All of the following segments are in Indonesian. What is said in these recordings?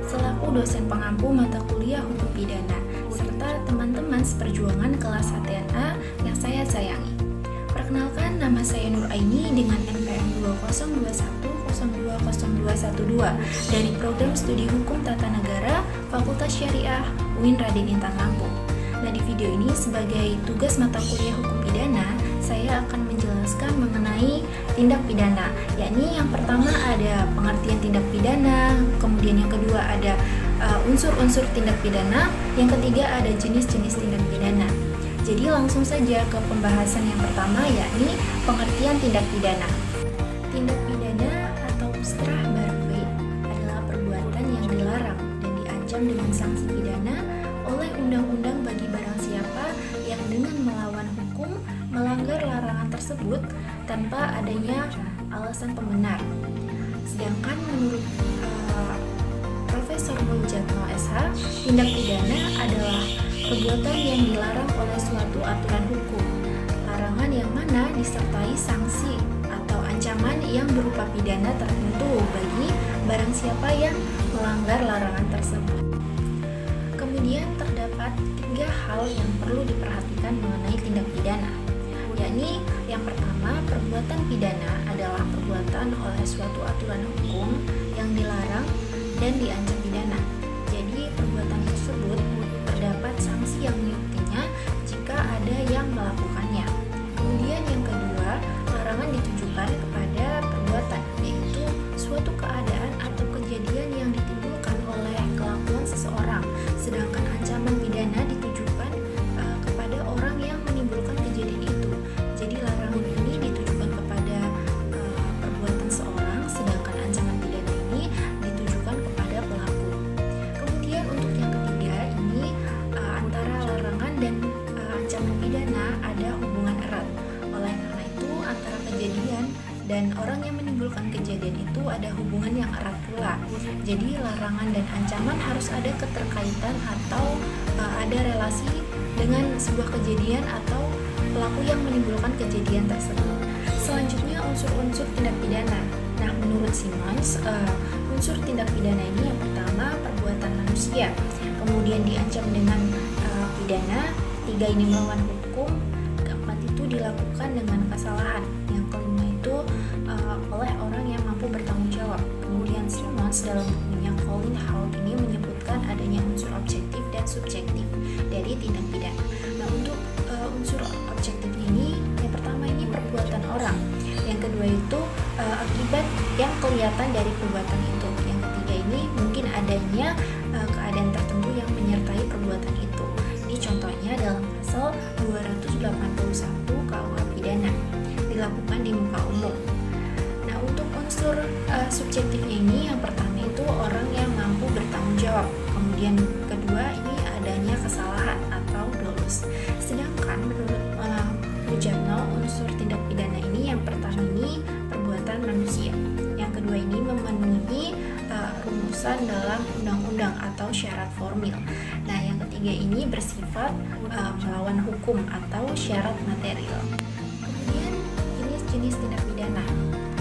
selaku dosen pengampu mata kuliah Hukum Pidana, serta teman-teman seperjuangan kelas HTNA yang saya sayangi. Perkenalkan, nama saya Nur Aini dengan NPM 2021020212 dari Program Studi Hukum Tata Negara Fakultas Syariah UIN Raden Intan Lampung. Nah, di video ini sebagai tugas mata kuliah Hukum Pidana, saya akan menjelaskan mengenai tindak pidana, yakni yang pertama ada pengertian tindak pidana, kemudian yang kedua ada unsur-unsur tindak pidana, yang ketiga ada jenis-jenis tindak pidana. Jadi langsung saja ke pembahasan yang pertama, yakni pengertian tindak pidana. Tindak pidana atau musrah barfai adalah perbuatan yang dilarang dan diancam dengan sanksi pidana oleh undang-undang bagi barang siapa yang dengan melawan hukum melanggar larangan tersebut tanpa adanya alasan pembenar. Sedangkan menurut Profesor Muljatno SH, tindak pidana adalah perbuatan yang dilarang oleh suatu aturan hukum. Larangan yang mana disertai sanksi atau ancaman yang berupa pidana tertentu bagi barang siapa yang melanggar larangan tersebut. Kemudian terdapat 3 hal yang perlu diperhatikan mengenai tindak pidana, yakni yang pertama, perbuatan pidana adalah perbuatan oleh suatu aturan hukum yang dilarang dan diancam pidana. Jadi perbuatan tersebut terdapat sanksi yang mengikutinya jika ada yang melakukannya. Kemudian yang kedua, larangan ditujukan kepada perbuatan, yaitu suatu keadaan atau kejadian yang ditimbulkan oleh kelakuan seseorang. Sedangkan ancaman pidana ditujukan kepada orang yang menimbulkan kejadian itu. Jadi larangan ini ditujukan kepada perbuatan seorang, sedangkan ancaman pidana ini ditujukan kepada pelaku. Kemudian untuk yang ketiga ini antara larangan dan ancaman pidana ada hubungan erat. Oleh karena itu antara kejadian dan orang yang menimbulkan kejadian itu ada hubungan yang erat pula. Jadi larangan dan ancaman harus ada keterkaitan atau ada relasi dengan sebuah kejadian atau pelaku yang menimbulkan kejadian tersebut. Selanjutnya unsur-unsur tindak pidana. Nah, menurut Simons, unsur tindak pidana ini yang pertama perbuatan manusia, kemudian diancam dengan pidana, 3 ini melawan hukum, keempat itu dilakukan dengan kesalahan, yang kelima itu oleh orang yang mampu bertanggung jawab. Kemudian Simons dalam bukunya Colin Hall ini menyebutkan adanya unsur objektif dan subjektif dari tindak pidana. Nah, untuk unsur objektif ini, yang pertama ini perbuatan orang, yang kedua itu akibat yang kelihatan dari perbuatan itu, yang ketiga ini mungkin adanya keadaan tertentu yang menyertai perbuatan itu. Ini contohnya dalam pasal 281 KUH Pidana, dilakukan di muka umum. Nah, untuk unsur subjektifnya ini, yang pertama itu orang yang mampu bertanggung jawab, kemudian kedua ini adanya kesalahan atau dolus. Sedangkan menurut Muljatno, unsur tindak pidana ini yang pertama ini perbuatan manusia, yang kedua ini memenuhi rumusan dalam undang-undang atau syarat formil. Nah, yang ketiga ini bersifat melawan hukum atau syarat material. Kemudian jenis-jenis tindak pidana.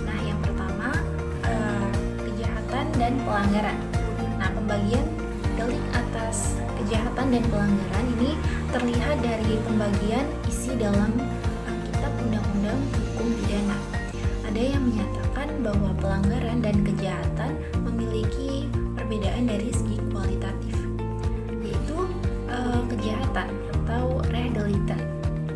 Nah, yang pertama kejahatan dan pelanggaran. Nah, pembagian delik atas kejahatan dan pelanggaran ini terlihat dari pembagian isi dalam kitab undang-undang hukum pidana. Ada yang menyatakan bahwa pelanggaran dan kejahatan memiliki perbedaan dari segi kualitatif, yaitu kejahatan atau redelikten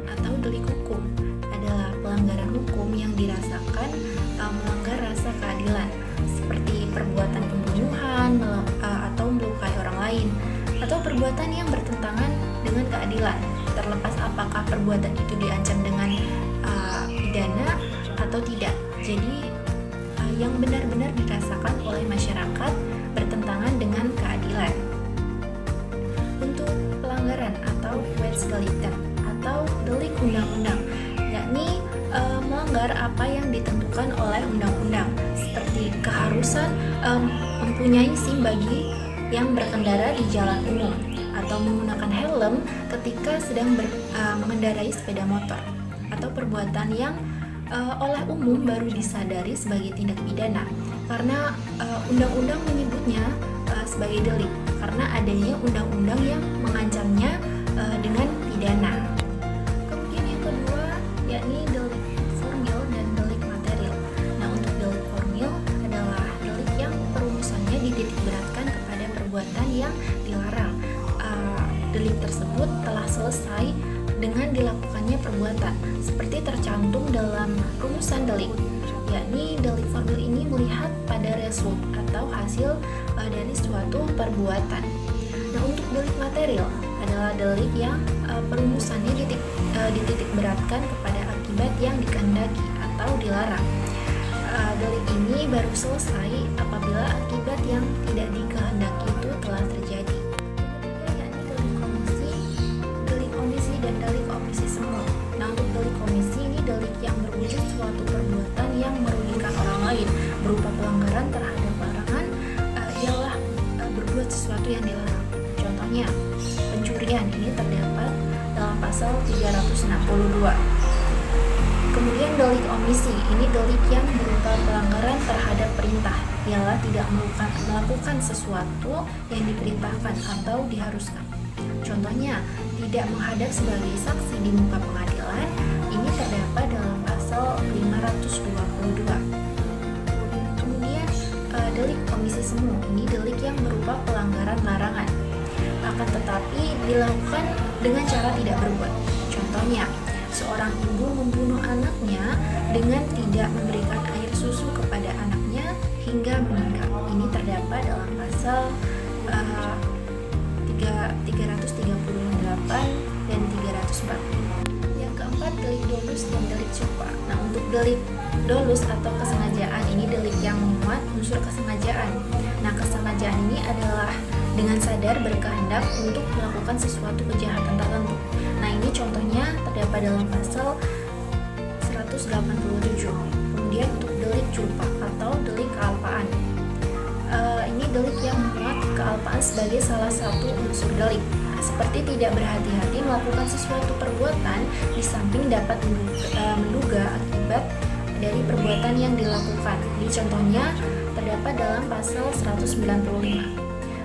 atau delik hukum adalah pelanggaran hukum yang dirasakan melanggar rasa keadilan, seperti perbuatan pembunuhan atau melukai orang lain, atau perbuatan yang bertentangan dengan keadilan, terlepas apakah perbuatan itu diancam dengan pidana atau tidak. Jadi yang benar-benar dirasakan oleh masyarakat bertentangan dengan keadilan. Untuk pelanggaran atau wetsdelikten atau delik undang-undang, yakni melanggar apa yang ditentukan oleh undang-undang, seperti keharusan mempunyai SIM bagi yang berkendara di jalan umum atau menggunakan helm ketika sedang mengendarai sepeda motor, atau perbuatan yang oleh umum baru disadari sebagai tindak pidana karena undang-undang menyebutnya sebagai delik karena adanya undang-undang yang mengancamnya dengan pidana. Kemudian yang kedua yakni delik formil dan delik material. Nah, untuk delik formil adalah delik yang perumusannya dititik beratkan kepada perbuatan yang dilarang. Delik tersebut telah selesai dengan dilakukannya perbuatan seperti tercantum dalam rumusan delik, yakni delik formil ini melihat pada result atau hasil dari suatu perbuatan. Nah, untuk delik material adalah delik yang perumusannya dititik beratkan kepada akibat yang dikehendaki atau dilarang. Delik ini baru selesai apabila akibat yang tidak dikehendaki itu telah terjadi. Dan delik omisi semu. Nah, untuk delik omisi ini delik yang berwujud suatu perbuatan yang merugikan orang lain berupa pelanggaran terhadap larangan, ialah berbuat sesuatu yang dilarang. Contohnya, pencurian ini terdapat dalam pasal 362. Kemudian delik omisi ini delik yang berupa pelanggaran terhadap perintah, ialah tidak melakukan sesuatu yang diperintahkan atau diharuskan. Contohnya, tidak menghadap sebagai saksi di muka pengadilan, ini terdapat dalam pasal 522. Kemudian, delik omisi semu, ini delik yang berupa pelanggaran larangan, akan tetapi dilakukan dengan cara tidak berbuat. Contohnya, seorang ibu membunuh anaknya dengan tidak memberikan air susu kepada anaknya hingga meninggal. Ini terdapat dalam pasal 338 dan 340. Yang keempat, delik dolus dan delik culpa. Nah, untuk delik dolus atau kesengajaan ini delik yang memuat unsur kesengajaan. Nah, kesengajaan ini adalah dengan sadar berkehendak untuk melakukan sesuatu kejahatan tertentu. Nah, ini contohnya terdapat dalam pasal 187. Kemudian untuk delik culpa atau delik kealpaan. Ini delik yang memuat kealpaan sebagai salah satu unsur delik, seperti tidak berhati-hati melakukan sesuatu perbuatan di samping dapat menduga akibat dari perbuatan yang dilakukan. Ini contohnya terdapat dalam pasal 195.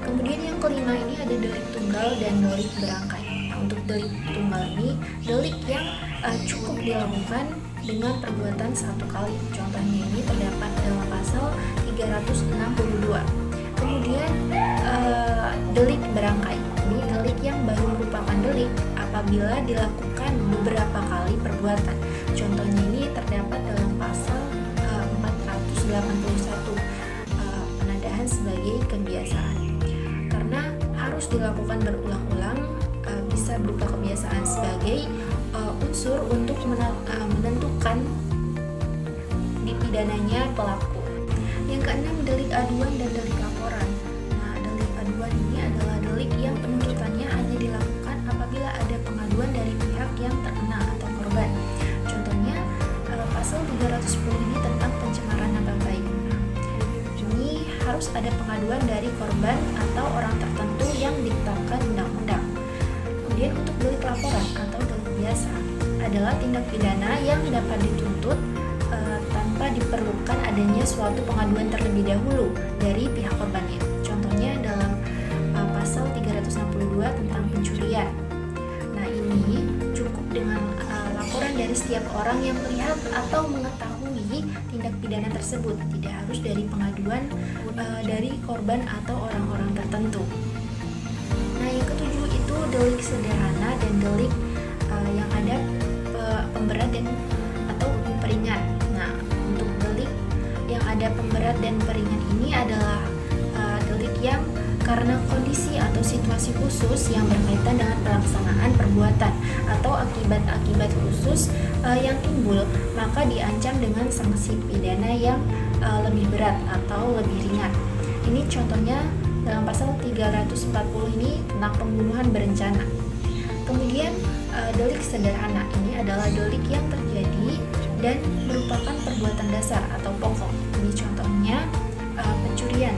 Kemudian yang kelima ini ada delik tunggal dan delik berangkai. Nah, untuk delik tunggal ini delik yang cukup dilakukan dengan perbuatan satu kali. Contohnya ini terdapat dalam pasal 362. Kemudian delik berangkai ini delik yang baru merupakan delik apabila dilakukan beberapa kali perbuatan. Contohnya ini terdapat dalam pasal 481 penadahan sebagai kebiasaan. Karena harus dilakukan berulang-ulang, bisa berupa kebiasaan sebagai unsur untuk menentukan dipidananya pelaku. Yang keenam, delik aduan dan delik laporan. Nah, delik aduan ini adalah delik yang penuntutannya hanya dilakukan apabila ada pengaduan dari pihak yang terkena atau korban. Contohnya, pasal 310 ini tentang pencemaran nama baik. Nah, ini harus ada pengaduan dari korban atau orang tertentu yang ditetapkan undang-undang. Kemudian untuk delik laporan atau delik biasa adalah tindak pidana yang dapat dituntut tanpa diperlukan adanya suatu pengaduan terlebih dahulu dari pihak korbannya. Contohnya dalam pasal 362 tentang pencurian. Nah, ini cukup dengan laporan dari setiap orang yang melihat atau mengetahui tindak pidana tersebut, tidak harus dari pengaduan dari korban atau orang-orang tertentu. Nah, yang ketujuh itu delik sederhana dan delik yang ada pemberat dan atau peringan. Nah, untuk delik yang ada pemberat dan peringan ini adalah delik yang karena kondisi atau situasi khusus yang berkaitan dengan pelaksanaan perbuatan atau akibat-akibat khusus yang timbul, maka diancam dengan sanksi pidana yang lebih berat atau lebih ringan. Ini contohnya dalam pasal 340 ini tentang pembunuhan berencana. Kemudian delik sederhana ini adalah delik yang terjadi dan merupakan perbuatan dasar atau pokok. Ini contohnya pencurian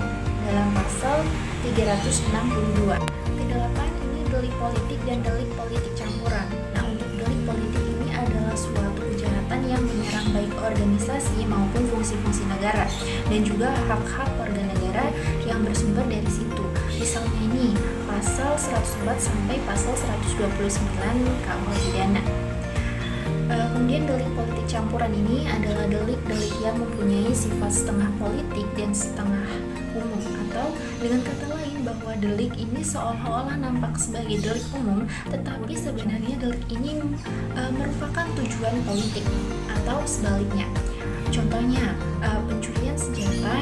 dalam pasal 362. Kedelapan ini delik politik dan delik politik campuran. Nah, untuk delik politik ini adalah suatu kejahatan yang menyerang baik organisasi maupun fungsi-fungsi negara dan juga hak-hak warga negara negara yang bersumber dari situ. Misalnya ini pasal 104 sampai pasal 129 KUH pidana. Kemudian delik politik campuran ini adalah delik-delik yang mempunyai sifat setengah politik dan setengah umum, atau dengan kata lain bahwa delik ini seolah-olah nampak sebagai delik umum, tetapi sebenarnya delik ini merupakan tujuan politik atau sebaliknya. Contohnya pencurian senjata